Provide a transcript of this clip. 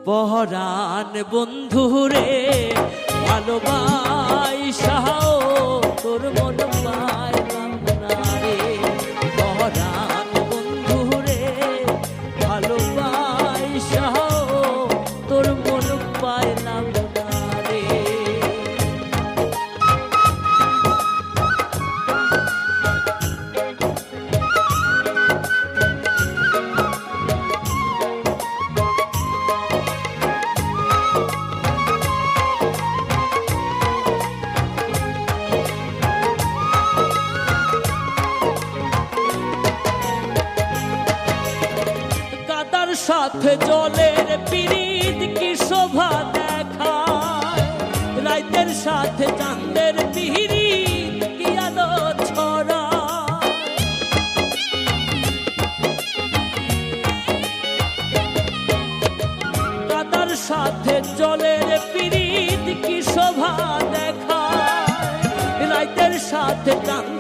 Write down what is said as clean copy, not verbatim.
পরাণ বন্ধুরে ভালোবাসাও তোর মন পাইলাম না রে। পরাণ বন্ধুরে ভালোবাসাও তোর মন পাইলাম না রে। সাথে জলের পিরিত কি শোভা দেখায়, রাইতের সাথে চাঁদের পিরিত কি আলো ছড়ায়। কাদার সাথে জলের পিরিত কি শোভা দেখায়, রাইতের সাথে চাঁদ